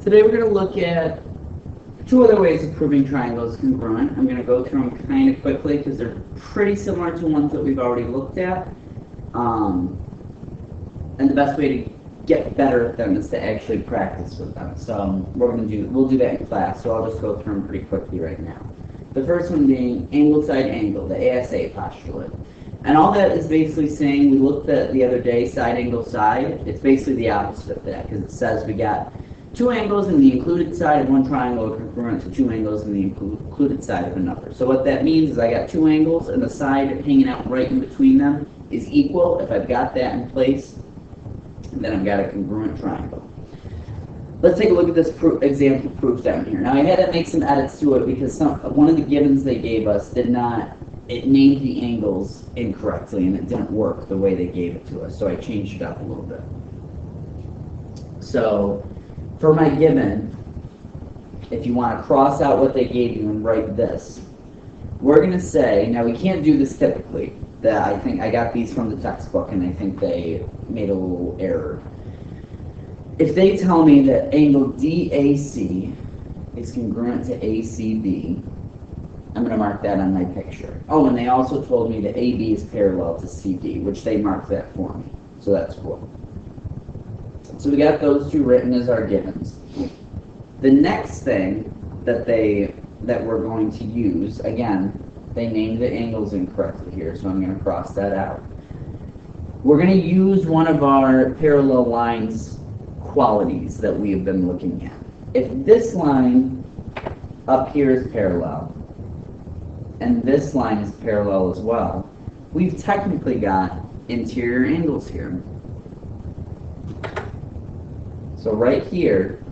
Today we're going to look at two other ways of proving triangles congruent. I'm going to go through them kind of quickly because they're pretty similar to ones that we've already looked at. And the best way to get better at them is to actually practice with them. So we'll do that in class, so I'll just go through them pretty quickly right now. The first one being angle side angle, the ASA postulate. And all that is basically saying, we looked at the other day, side angle side. It's basically the opposite of that, because it says we got two angles in the included side of one triangle are congruent to two angles in the included side of another. So what that means is I got two angles, and the side hanging out right in between them is equal. If I've got that in place, then I've got a congruent triangle. Let's take a look at this example proof down here. Now I had to make some edits to it because one of the givens they gave us it named the angles incorrectly and it didn't work the way they gave it to us. So I changed it up a little bit. So for my given, if you want to cross out what they gave you and write this, we're going to say, now we can't do this typically. I think I got these from the textbook and I think they made a little error. If they tell me that angle DAC is congruent to ACB, I'm going to mark that on my picture. Oh, and they also told me that AB is parallel to CD, which they marked that for me. So that's cool. So we got those two written as our givens. The next thing that we're going to use, again, they named the angles incorrectly here, so I'm going to cross that out. We're going to use one of our parallel lines qualities that we have been looking at. If this line up here is parallel, and this line is parallel as well, we've technically got interior angles here. So right here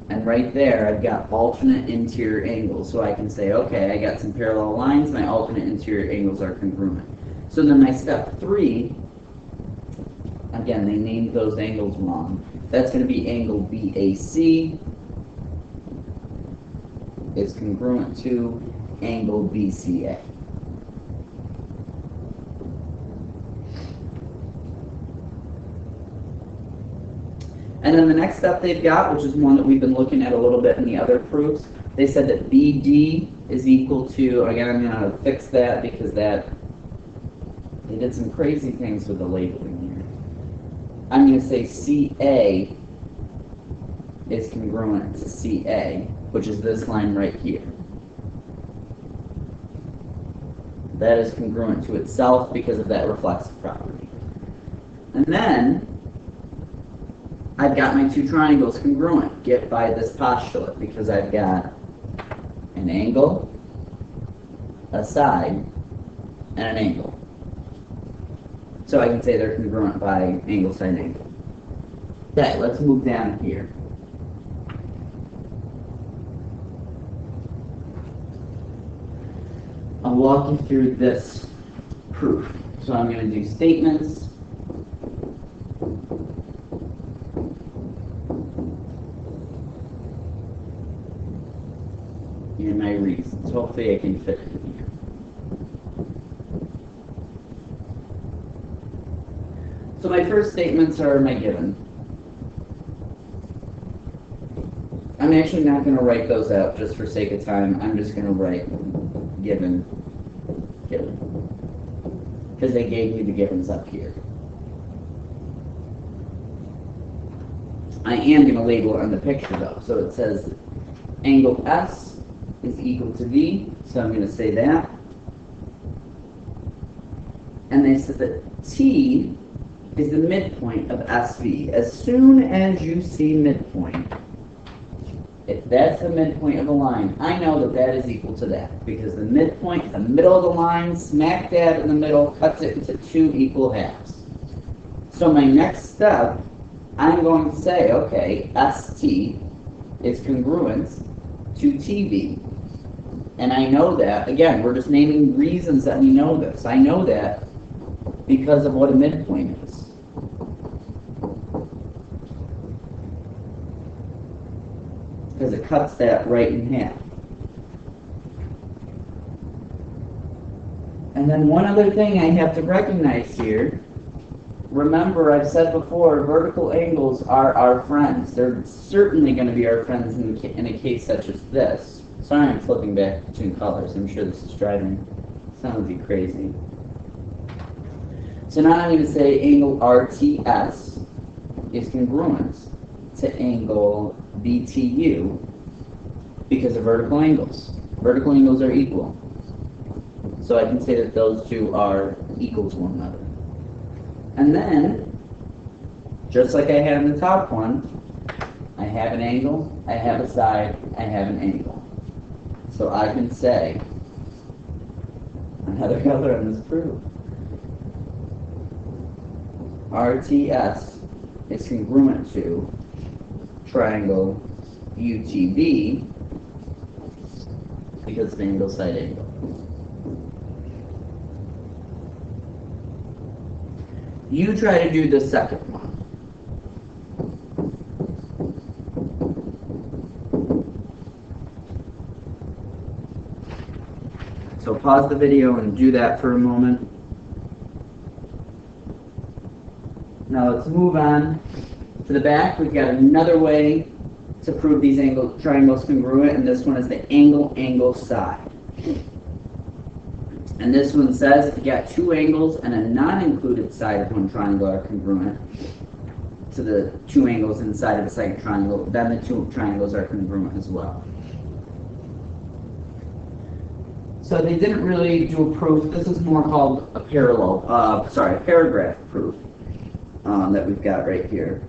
and right there, I've got alternate interior angles. So I can say, okay, I got some parallel lines, my alternate interior angles are congruent. So then my step 3, again, they named those angles wrong. That's going to be angle BAC is congruent to angle BCA. And then the next step they've got, which is one that we've been looking at a little bit in the other proofs, they said that BD is equal to, again, I'm going to fix that because they did some crazy things with the labeling here. I'm going to say CA is congruent to CA, which is this line right here. That is congruent to itself because of that reflexive property. And then I've got my two triangles congruent, get by this postulate, because I've got an angle, a side, and an angle. So I can say they're congruent by angle, side, angle. Okay, let's move down here. I'll walk you through this proof. So I'm going to do statements. And my reasons. Hopefully I can fit it in here. So my first statements are my given. I'm actually not going to write those out just for sake of time. I'm just going to write given, because they gave me the givens up here. I am going to label it on the picture though. So it says angle S is equal to V, so I'm going to say that. And they said that T is the midpoint of SV. As soon as you see midpoint, if that's the midpoint of a line, I know that that is equal to that, because the midpoint, the middle of the line, smack dab in the middle, cuts it into two equal halves. So my next step, I'm going to say, okay, ST is congruent to TV. And I know that, again, we're just naming reasons that we know this. I know that because of what a midpoint is. Because it cuts that right in half. And then one other thing I have to recognize here, remember, I've said before, vertical angles are our friends. They're certainly going to be our friends in a case such as this. Sorry I'm flipping back between colors. I'm sure this is driving some of you crazy. So now I'm going to say angle RTS is congruent to angle BTU because of vertical angles. Vertical angles are equal. So I can say that those two are equal to one another. And then, just like I had in the top one, I have an angle, I have a side, I have an angle. So I can say, another color on this proof, RTS is congruent to triangle UTB because of angle side angle. You try to do the second one. So pause the video and do that for a moment. Now let's move on to the back. We've got another way to prove these triangles congruent, and this one is the angle side. And this one says if you got two angles and a non-included side of one triangle are congruent to the two angles inside of the second triangle, then the two triangles are congruent as well. So they didn't really do a proof. This is more called a paragraph proof that we've got right here.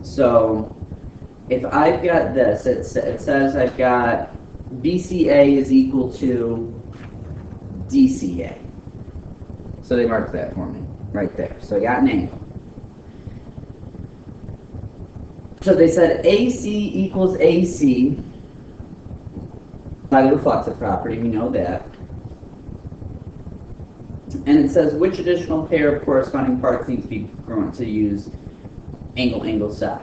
So if I've got this, it says I've got BCA is equal to DCA. So they marked that for me right there. So I got an angle. So they said AC equals AC by the reflexive property. We know that. And it says which additional pair of corresponding parts need to be congruent to use angle side.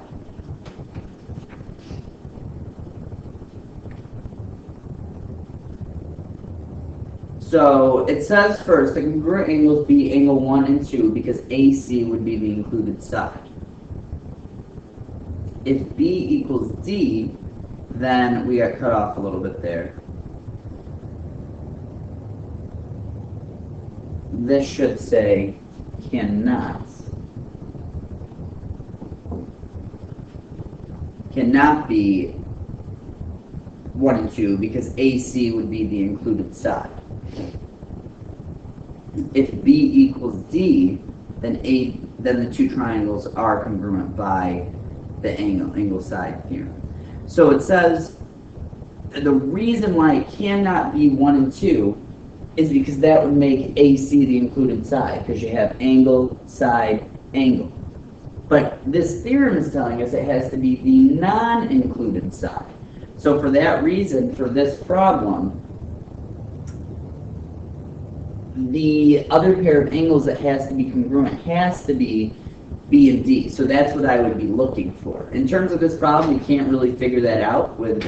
So it says first the congruent angles be angle 1 and 2 because AC would be the included side. If B equals D, then we got cut off a little bit there. This should say cannot be 1 and 2 because AC would be the included side. If B equals D, then the two triangles are congruent by the angle side here. So it says the reason why it cannot be 1 and 2 is because that would make AC the included side, because you have angle, side, angle. But this theorem is telling us it has to be the non-included side. So for that reason, for this problem, the other pair of angles that has to be congruent has to be B and D. So that's what I would be looking for. In terms of this problem, you can't really figure that out with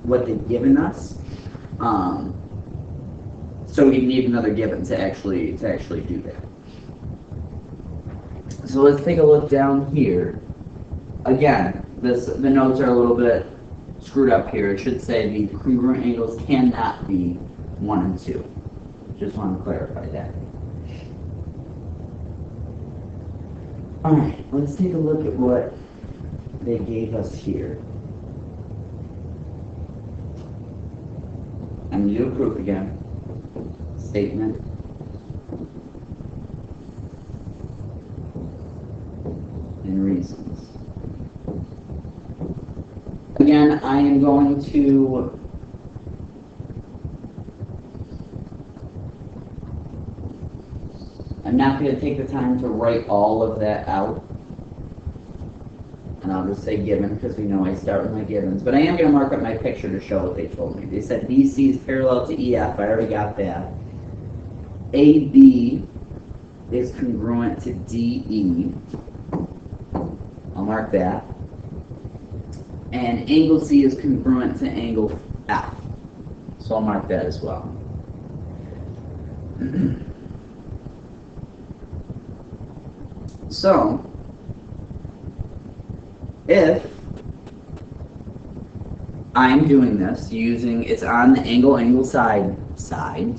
what they've given us. So you need another given to actually do that. So let's take a look down here. Again, the notes are a little bit screwed up here. It should say the congruent angles cannot be 1 and 2. Just want to clarify that. Alright, let's take a look at what they gave us here. I'm going to do a proof again. Statement. And reasons. Again, I am going to I'm not going to take the time to write all of that out. And I'll just say given, because we know I start with my givens. But I am going to mark up my picture to show what they told me. They said BC is parallel to EF. I already got that. AB is congruent to DE. I'll mark that. And angle C is congruent to angle F. So I'll mark that as well. So, if I'm doing this using, it's on the angle side.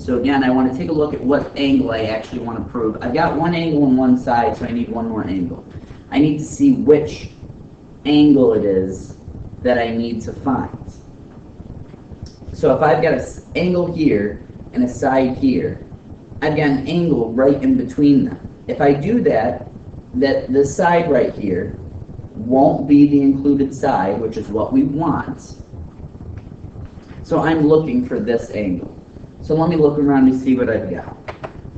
So again, I want to take a look at what angle I actually want to prove. I've got one angle on one side, so I need one more angle. I need to see which angle it is that I need to find. So if I've got an angle here and a side here, I've got an angle right in between them. If I do that, the side right here won't be the included side, which is what we want. So I'm looking for this angle. So let me look around and see what I've got.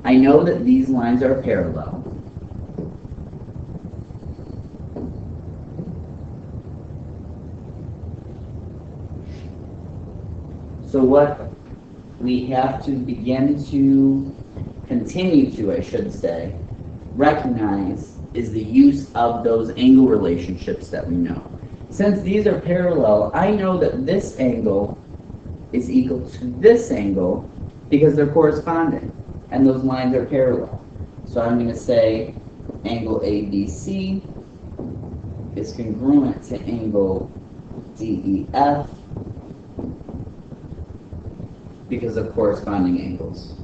I know that these lines are parallel. So what we have to begin to continue to, I should say, recognize is the use of those angle relationships that we know. Since these are parallel, I know that this angle is equal to this angle because they're corresponding and those lines are parallel. So I'm going to say angle ABC is congruent to angle DEF because of corresponding angles.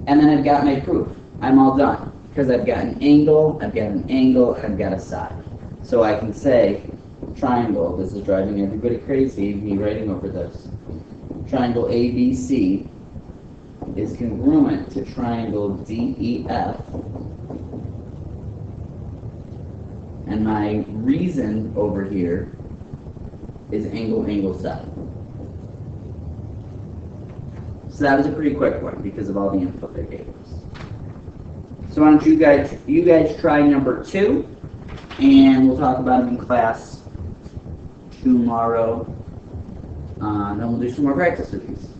And then I've got my proof. I'm all done because I've got an angle, I've got an angle, and I've got a side. So I can say triangle, this is driving everybody crazy, me writing over this. Triangle ABC is congruent to triangle DEF. And my reason over here is angle, side. So that was a pretty quick one because of all the input they gave us. So why don't you guys try number 2, and we'll talk about it in class tomorrow. Then we'll do some more practice with these.